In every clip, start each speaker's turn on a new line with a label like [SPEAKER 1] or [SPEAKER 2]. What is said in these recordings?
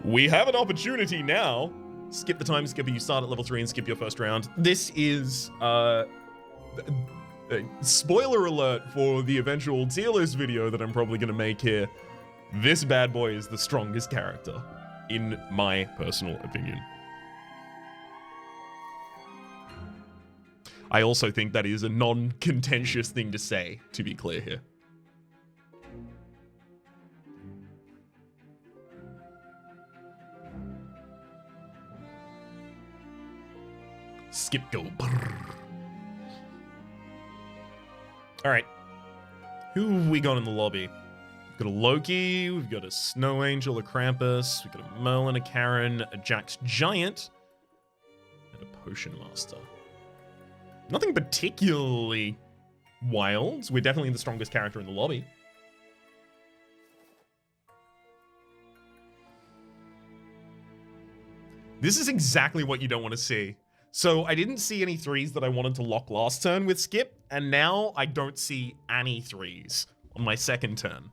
[SPEAKER 1] We have an opportunity now. Skip the time skipper, you start at level 3 and skip your first round. This is, spoiler alert for the eventual tier list video that I'm probably gonna make here. This bad boy is the strongest character, in my personal opinion. I also think that is a non-contentious thing to say, to be clear here. Skip go. Alright. Who have we got in the lobby? We've got a Loki, we've got a Snow Angel, a Krampus, we've got a Merlin, a Karen, a Jax Giant, and a Potion Master. Nothing particularly wild. We're definitely the strongest character in the lobby. This is exactly what you don't want to see. So I didn't see any 3s that I wanted to lock last turn with Skip, and now I don't see any 3s on my second turn.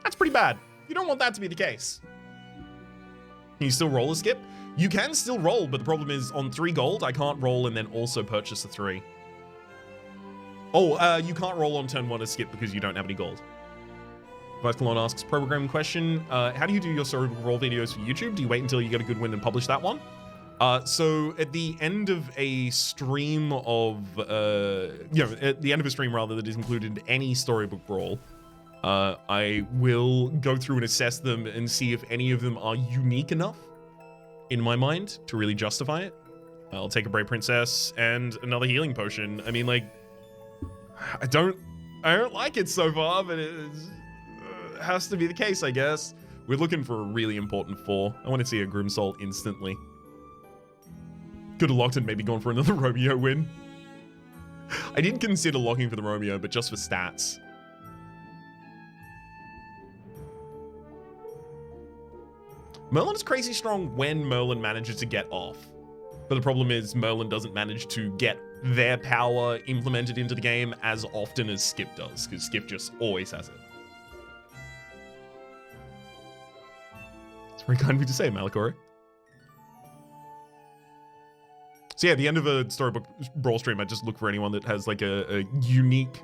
[SPEAKER 1] That's pretty bad. You don't want that to be the case. Can you still roll a Skip? You can still roll, but the problem is on 3 gold, I can't roll and then also purchase a 3. Oh, you can't roll on turn 1 a Skip because you don't have any gold. Vice Cologne asks, programming question, how do you do your Storybook Brawl videos for YouTube? Do you wait until you get a good win and publish that one? So at the end of a stream of, at the end of a stream rather that is included any Storybook Brawl, I will go through and assess them and see if any of them are unique enough in my mind to really justify it. I'll take a Brave Princess and another healing potion. I mean, like, I don't like it so far, but it has to be the case, I guess. We're looking for a really important 4. I want to see a Grimsoul instantly. Could have locked and maybe gone for another Romeo win. I did consider locking for the Romeo, but just for stats. Merlin is crazy strong when Merlin manages to get off. But the problem is Merlin doesn't manage to get their power implemented into the game as often as Skip does, because Skip just always has it. It's very kind of you to say, Malakori. So yeah, at the end of a Storybook Brawl stream, I just look for anyone that has like a unique...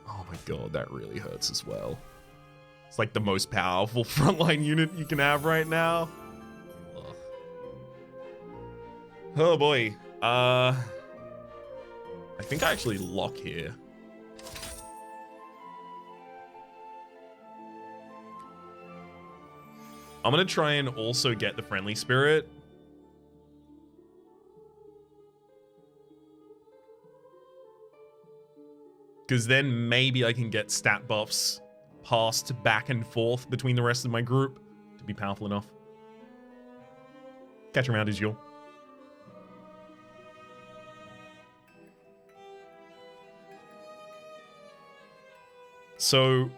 [SPEAKER 1] Oh my god, that really hurts as well. It's like the most powerful frontline unit you can have right now. Ugh. Oh boy. I think I actually lock here. I'm gonna try and also get the Friendly Spirit. Because then maybe I can get stat buffs passed back and forth between the rest of my group to be powerful enough. Catch around as usual. So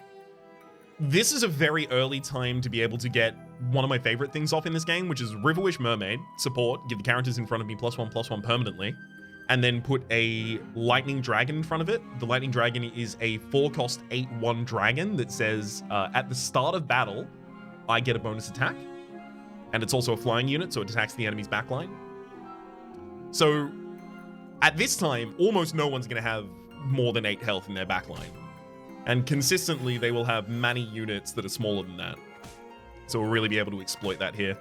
[SPEAKER 1] this is a very early time to be able to get one of my favorite things off in this game, which is Riverwish Mermaid support. Give the characters in front of me +1/+1 permanently. And then put a Lightning Dragon in front of it. The Lightning Dragon is a 4-cost 8/1 dragon that says, at the start of battle, I get a bonus attack. And it's also a flying unit, so it attacks the enemy's backline. So, at this time, almost no one's going to have more than 8 health in their backline. And consistently, they will have many units that are smaller than that. So we'll really be able to exploit that here.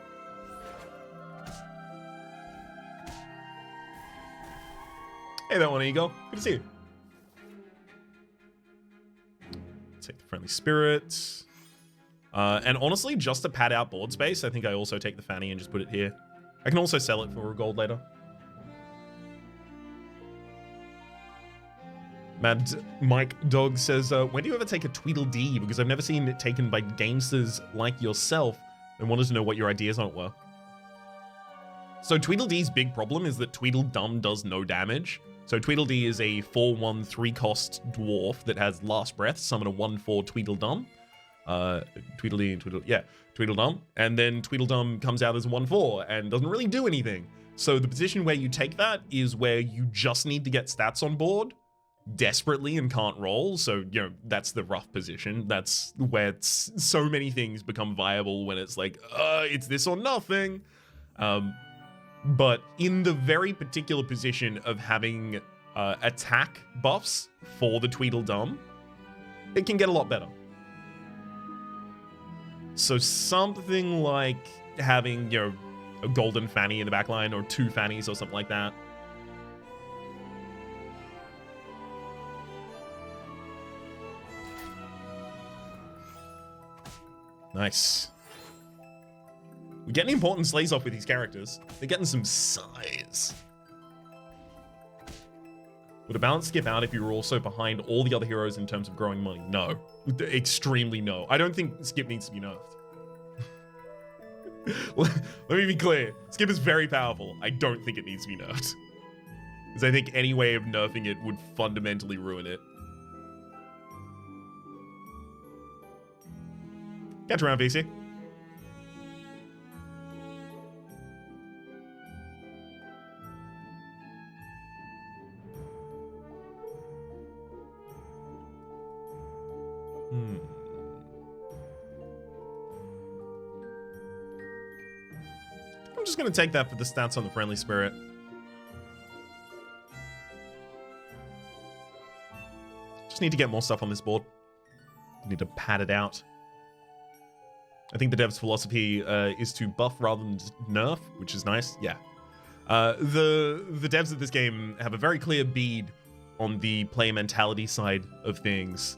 [SPEAKER 1] Hey, that one, Eagle. Good to see you. Take the Friendly Spirit. And honestly, just to pad out board space, I think I also take the Fanny and just put it here. I can also sell it for a gold later. Mad Mike Dog says, when do you ever take a Tweedledee? Because I've never seen it taken by gamesters like yourself and wanted to know what your ideas on it were. So Tweedledee's big problem is that Tweedledum does no damage. So Tweedledee is a 4/1 3-cost dwarf that has Last Breath, summon a 1/4 Tweedledum. Tweedledee and Tweedledum. And then Tweedledum comes out as a 1/4 and doesn't really do anything. So the position where you take that is where you just need to get stats on board desperately and can't roll. So, that's the rough position. That's where so many things become viable when it's like, it's this or nothing. But in the very particular position of having attack buffs for the Tweedledum, it can get a lot better. So something like having, a golden fanny in the backline or 2 fannies or something like that. Nice. We're getting important slays off with these characters. They're getting some size. Would a balance skip out if you were also behind all the other heroes in terms of growing money? No. Extremely no. I don't think skip needs to be nerfed. Let me be clear. Skip is very powerful. I don't think it needs to be nerfed. Because I think any way of nerfing it would fundamentally ruin it. Catch around, VC. I'm just going to take that for the stats on the friendly spirit. Just need to get more stuff on this board. Need to pad it out. I think the devs' philosophy is to buff rather than nerf, which is nice. Yeah. The devs of this game have a very clear bead on the play mentality side of things.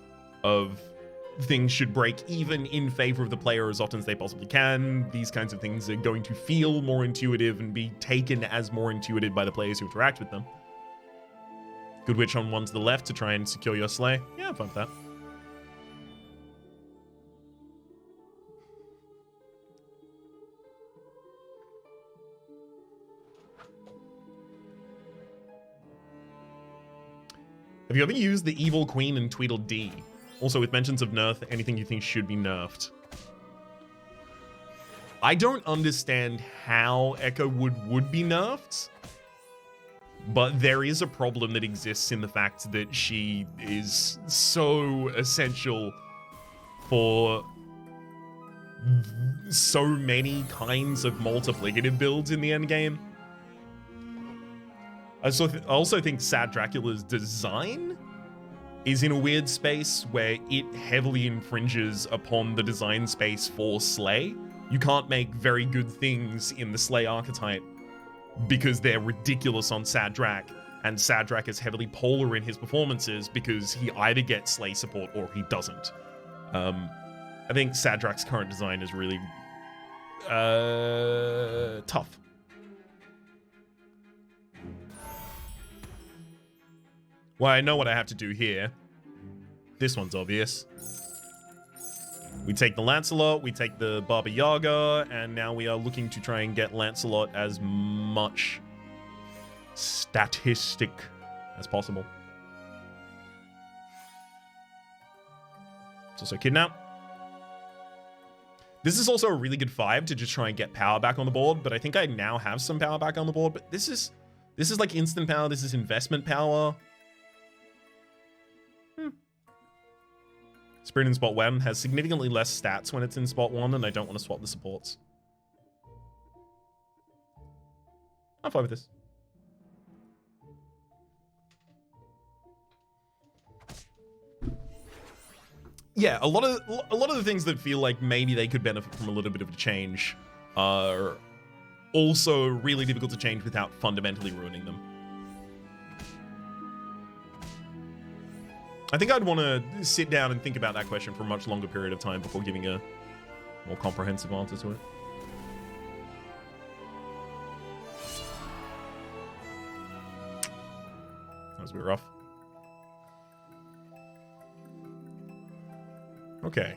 [SPEAKER 1] Things should break even in favor of the player as often as they possibly can. These kinds of things are going to feel more intuitive and be taken as more intuitive by the players who interact with them. Good witch on one to the left to try and secure your slay. Yeah, I'm fine with that. Have you ever used the Evil Queen in Tweedledee? Also, with mentions of nerf, anything you think should be nerfed? I don't understand how Echo would be nerfed, but there is a problem that exists in the fact that she is so essential for so many kinds of multiplicative builds in the endgame. I also think Sad Dracula's design is in a weird space where it heavily infringes upon the design space for Slay. You can't make very good things in the Slay archetype because they're ridiculous on Sad Drac, and Sad Drac is heavily polar in his performances because he either gets Slay support or he doesn't. I think Sad Drac's current design is really tough. Well, I know what I have to do here. This one's obvious. We take the Lancelot, we take the Baba Yaga, and now we are looking to try and get Lancelot as much statistic as possible. It's also Kidnap. This is also a really good 5 to just try and get power back on the board, but I think I now have some power back on the board, but this is like instant power, this is investment power. Spirit in spot 1 has significantly less stats when it's in spot 1, and I don't want to swap the supports. I'm fine with this. Yeah, a lot of the things that feel like maybe they could benefit from a little bit of a change are also really difficult to change without fundamentally ruining them. I think I'd want to sit down and think about that question for a much longer period of time before giving a more comprehensive answer to it. That was a bit rough. Okay.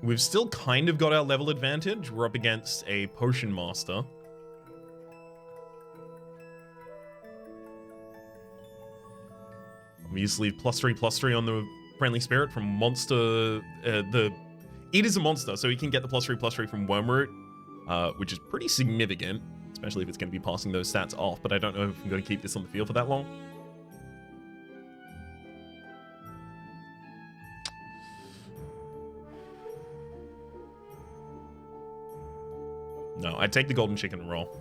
[SPEAKER 1] We've still kind of got our level advantage. We're up against a potion master. Obviously, +3/+3 on the friendly spirit from monster. It is a monster, so he can get the +3/+3 from Wormroot, which is pretty significant. especially if it's going to be passing those stats off, but I don't know if I'm going to keep this on the field for that long. No, I'd take the golden chicken and roll.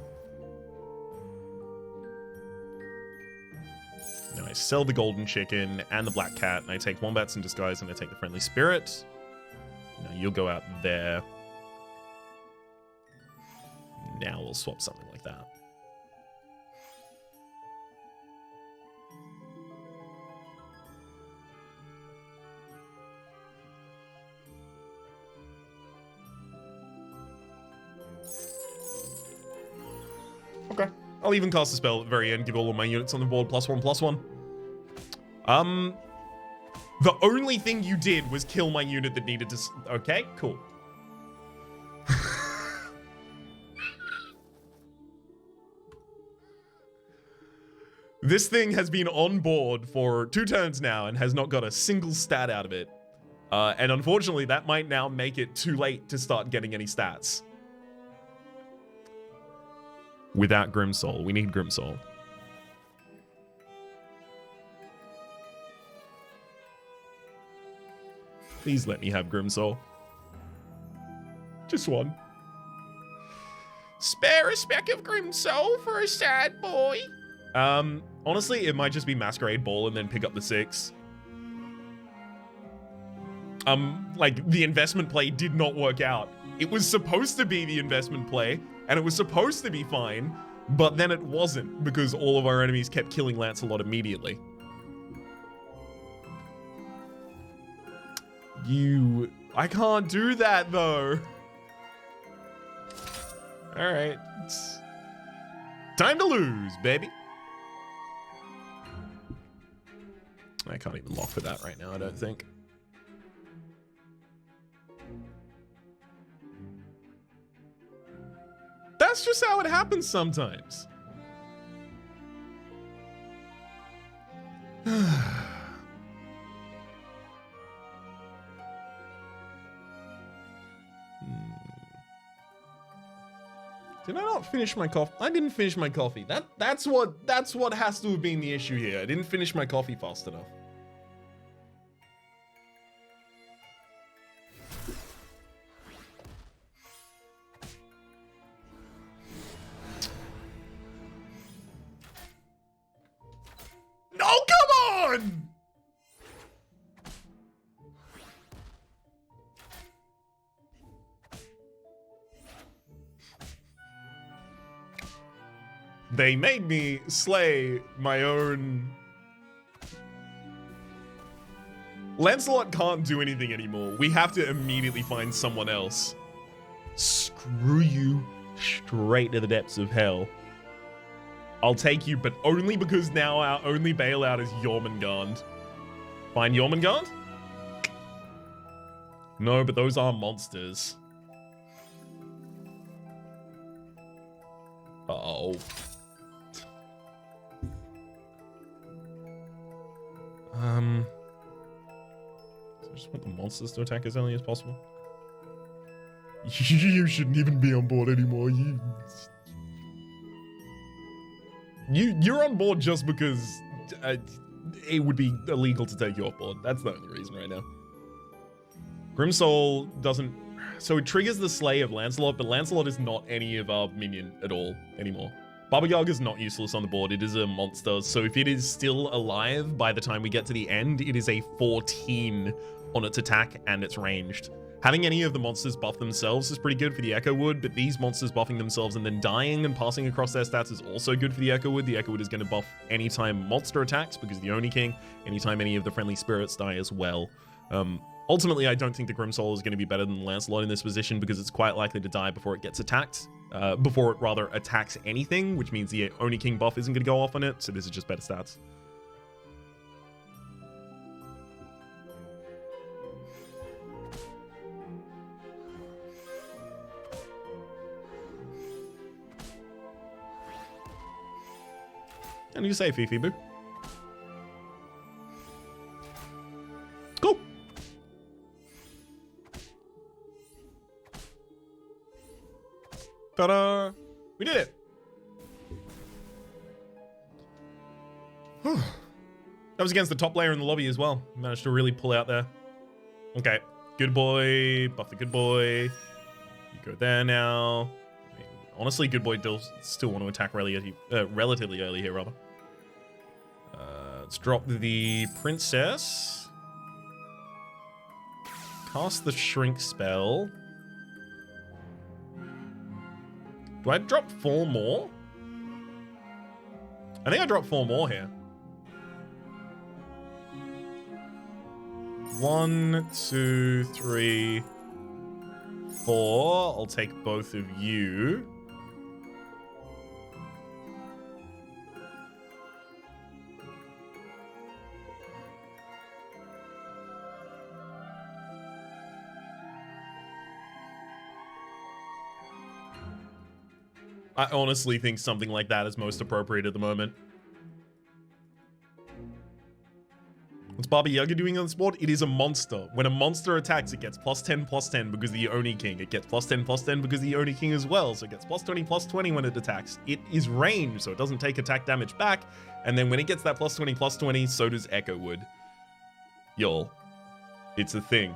[SPEAKER 1] No, I sell the golden chicken and the black cat, and I take wombats in disguise, and I take the friendly spirit. No, you'll go out there. Now we'll swap something like that. Okay. I'll even cast a spell at the very end, give all of my units on the board +1/+1. The only thing you did was kill my unit that needed to... Okay, cool. This thing has been on board for 2 turns now and has not got a single stat out of it. And unfortunately, that might now make it too late to start getting any stats. Without Grimsoul. We need Grimsoul. Please let me have Grimsoul. Just one. Spare a speck of Grimsoul for a sad boy. Honestly, it might just be Masquerade Ball and then pick up the 6. Like, the investment play did not work out. It was supposed to be the investment play, and it was supposed to be fine, but then it wasn't, because all of our enemies kept killing Lancelot immediately. I can't do that, though. Alright. Time to lose, baby. I can't even lock for that right now, I don't think. That's just how it happens sometimes. Did I not finish my coffee? I didn't finish my coffee. That's what has to have been the issue here. I didn't finish my coffee fast enough. No, come on! They made me slay my own... Lancelot can't do anything anymore. We have to immediately find someone else. Screw you straight to the depths of hell. I'll take you, but only because now our only bailout is Jormungand. Find Jormungand? No, but those are monsters. Uh-oh. So I just want the monsters to attack as early as possible. You shouldn't even be on board anymore. You're on board just because it would be illegal to take you off board. That's the only reason right now. Grimsoul doesn't... So it triggers the slay of Lancelot, but Lancelot is not any of our minion at all anymore. Baba Yaga is not useless on the board. It is a monster, so if it is still alive by the time we get to the end, it is a 14 on its attack and it's ranged. Having any of the monsters buff themselves is pretty good for the Echo Wood, but these monsters buffing themselves and then dying and passing across their stats is also good for the Echo Wood. The Echo Wood is going to buff anytime monster attacks because the Oni King, anytime any of the friendly spirits die as well. Ultimately, I don't think the Grimsoul is going to be better than Lancelot in this position because it's quite likely to die before it gets attacked. Before it rather attacks anything, which means the Oni King buff isn't going to go off on it, so this is just better stats. And you say, Fifi Boo. Cool. Ta-da! We did it! That was against the top player in the lobby as well. Managed to really pull out there. Okay. Good boy. Buff the good boy. You go there now. I mean, honestly, good boy does still want to attack relatively early here, rather. Let's drop the princess. Cast the shrink spell. Do I drop 4 more? I think I dropped 4 more here. 1, 2, 3, 4. I'll take both of you. I honestly think something like that is most appropriate at the moment. What's Baba Yaga doing on this board? It is a monster. When a monster attacks, it gets +10/+10 because the Oni King. It gets +10/+10 because the Oni King as well. So it gets +20/+20 when it attacks. It is ranged, so it doesn't take attack damage back. And then when it gets that +20/+20, so does Echo Wood. Y'all. It's a thing.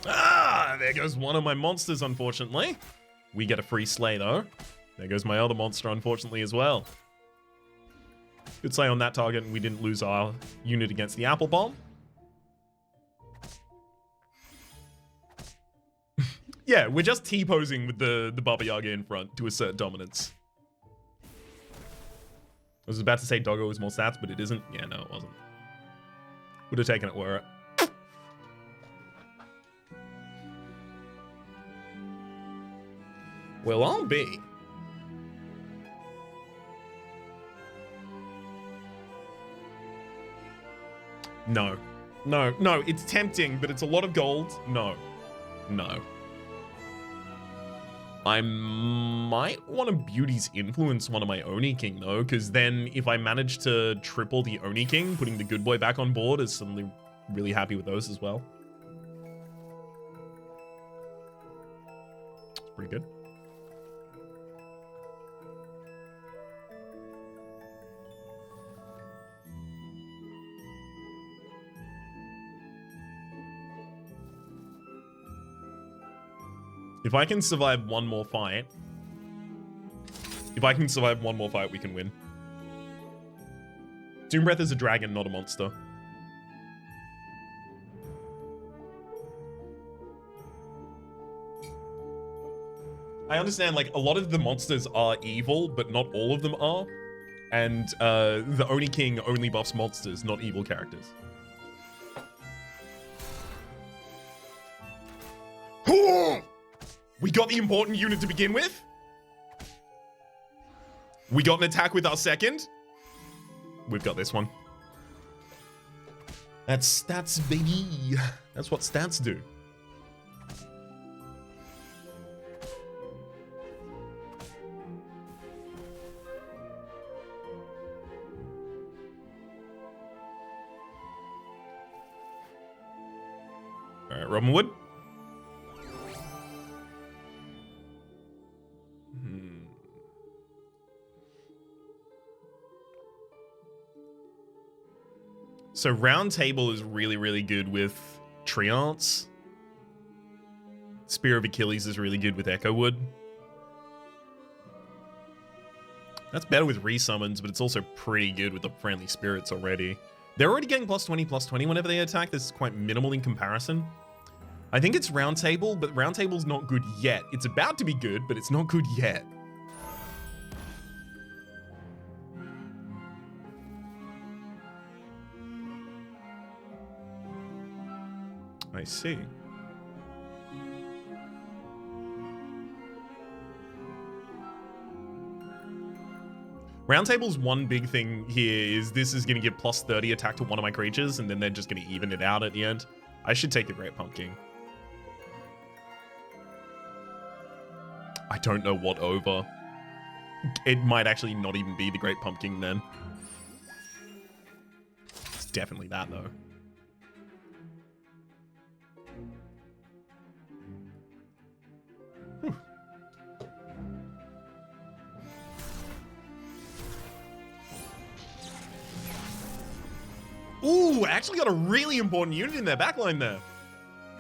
[SPEAKER 1] Ah, there goes one of my monsters, unfortunately. We get a free slay, though. There goes my other monster, unfortunately, as well. Good slay on that target, and we didn't lose our unit against the apple bomb. Yeah, we're just T-posing with the Baba Yaga in front to assert dominance. I was about to say Doggo is more stats, but it isn't. Yeah, no, it wasn't. Would have taken it were it. Well, I'll be. No. No, no, it's tempting, but it's a lot of gold. No. No. I might want to Beauty's Influence one of my Oni King, though, because then if I manage to triple the Oni King, putting the good boy back on board is suddenly really happy with those as well. It's pretty good. If I can survive one more fight, we can win. Doom Breath is a dragon, not a monster. I understand, like, a lot of the monsters are evil, but not all of them are. And the Oni King only buffs monsters, not evil characters. We got the important unit to begin with. We got an attack with our second. We've got this one. That's stats, baby. That's what stats do. All right, Robin Wood. So Round Table is really, really good with Treants. Spear of Achilles is really good with Echo Wood. That's better with resummons, but it's also pretty good with the friendly spirits already. They're already getting +20/+20 whenever they attack. This is quite minimal in comparison. I think it's Round Table, but Round Table's not good yet. It's about to be good, but it's not good yet. I see. Round Table's one big thing here is this is going to give +30 attack to one of my creatures, and then they're just going to even it out at the end. I should take the Great Pumpkin. I don't know what over. It might actually not even be the Great Pumpkin then. It's definitely that, though. Ooh, actually got a really important unit in their backline there.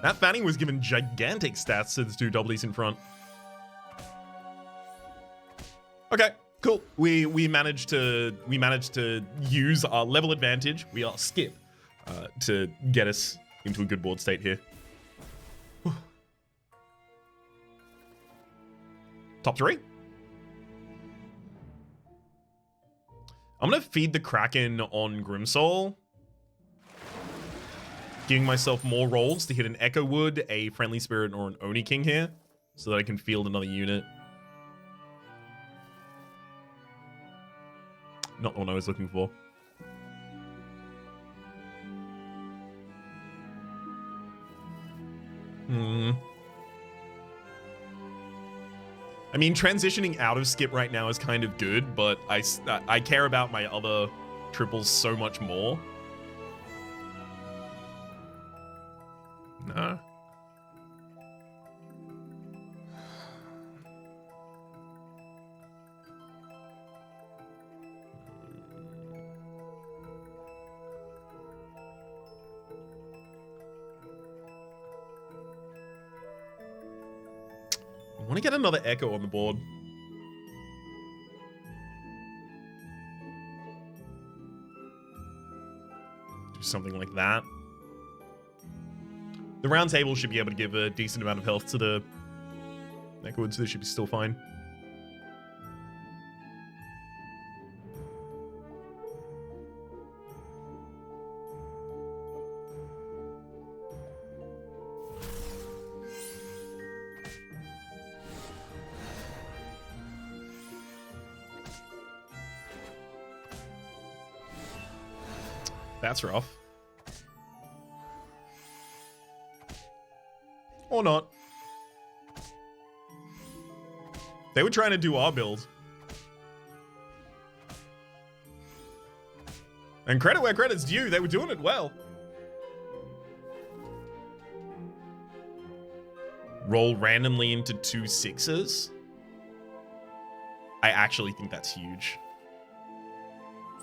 [SPEAKER 1] That Fanning was given gigantic stats to the two doublies in front. Okay, cool. We managed to use our level advantage. We are skip to get us into a good board state here. Top 3. I'm gonna feed the Kraken on Grimsoul, giving myself more rolls to hit an Echo Wood, a Friendly Spirit, or an Oni King here, so that I can field another unit. Not the one I was looking for. I mean, transitioning out of skip right now is kind of good, but I care about my other triples so much more. No. I want to get another Echo on the board. Do something like that. The round table should be able to give a decent amount of health to the Echo, so this should be still fine. That's rough. Or not. They were trying to do our build. And credit where credit's due, they were doing it well. Roll randomly into 2 6s. I actually think that's huge.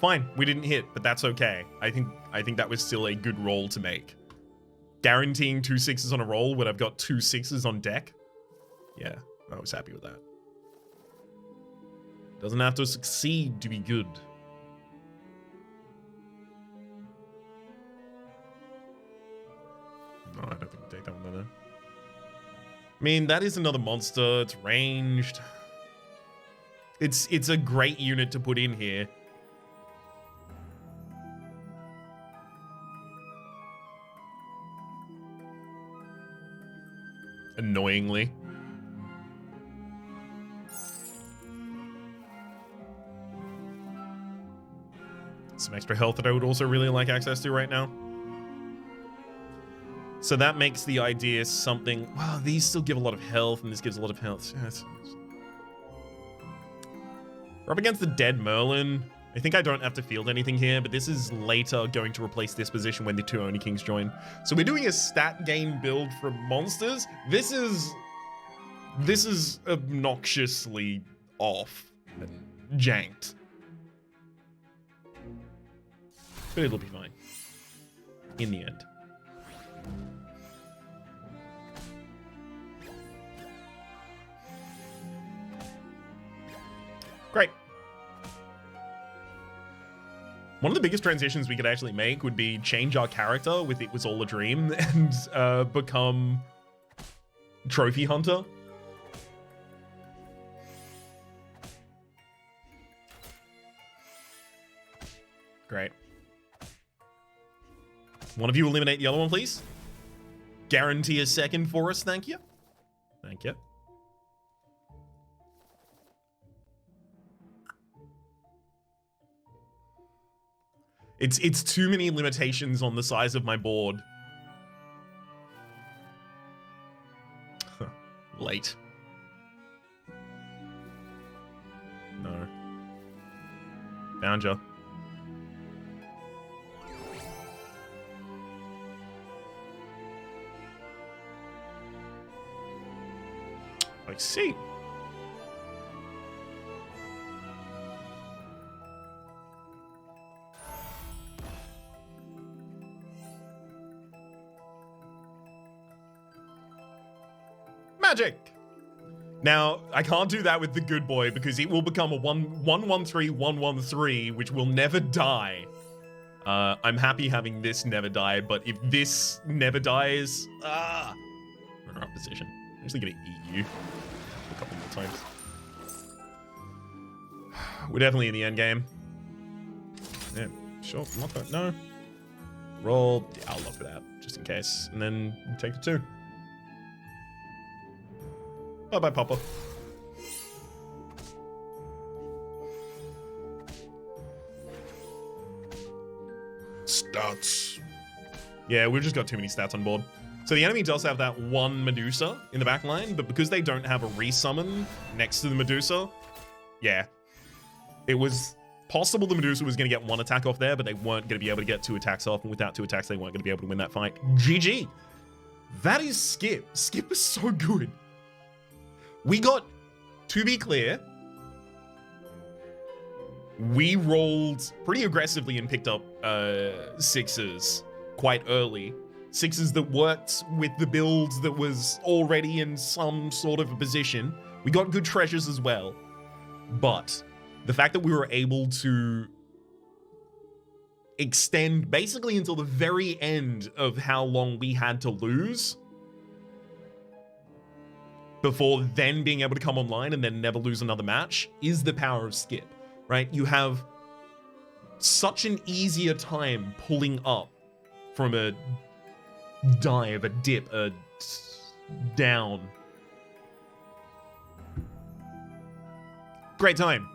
[SPEAKER 1] Fine, we didn't hit, but that's okay. I think that was still a good roll to make. Guaranteeing 2 6s on a roll when I've got 2 6s on deck. Yeah, I was happy with that. Doesn't have to succeed to be good. No, I don't think we'll take that one though. I mean, that is another monster. It's ranged. It's a great unit to put in here. Annoyingly. Some extra health that I would also really like access to right now. So that makes the idea something... Wow, these still give a lot of health, and this gives a lot of health. We're up against the dead Merlin. I think I don't have to field anything here, but this is later going to replace this position when the 2 Oni Kings join. So we're doing a stat gain build from monsters. This is obnoxiously off and janked. But it'll be fine. In the end. Great. One of the biggest transitions we could actually make would be change our character with It Was All a Dream and become Trophy Hunter. Great. One of you eliminate the other one, please. Guarantee a second for us, thank you. Thank you. It's too many limitations on the size of my board. Late. No. Found ya. I see. Magic! Now, I can't do that with the good boy because it will become a 1-1-3-1-1-3, which will never die. I'm happy having this never die, but if this never dies, we're out of position. I'm actually gonna eat you a couple more times. We're definitely in the end game. Yeah, sure, not that, no. Roll, yeah, I'll look for that, just in case. And then take the 2. Bye-bye, Papa. Stats. Yeah, we've just got too many stats on board. So the enemy does have that one Medusa in the back line, but because they don't have a resummon next to the Medusa, yeah. It was possible the Medusa was going to get 1 attack off there, but they weren't going to be able to get 2 attacks off, and without 2 attacks, they weren't going to be able to win that fight. GG. That is Skip. Skip is so good. We got, to be clear, we rolled pretty aggressively and picked up 6s quite early. 6s that worked with the build that was already in some sort of a position. We got good treasures as well. But the fact that we were able to extend basically until the very end of how long we had to lose before then being able to come online and then never lose another match is the power of Skip, right? You have such an easier time pulling up from a dive, a dip, a down. Great time.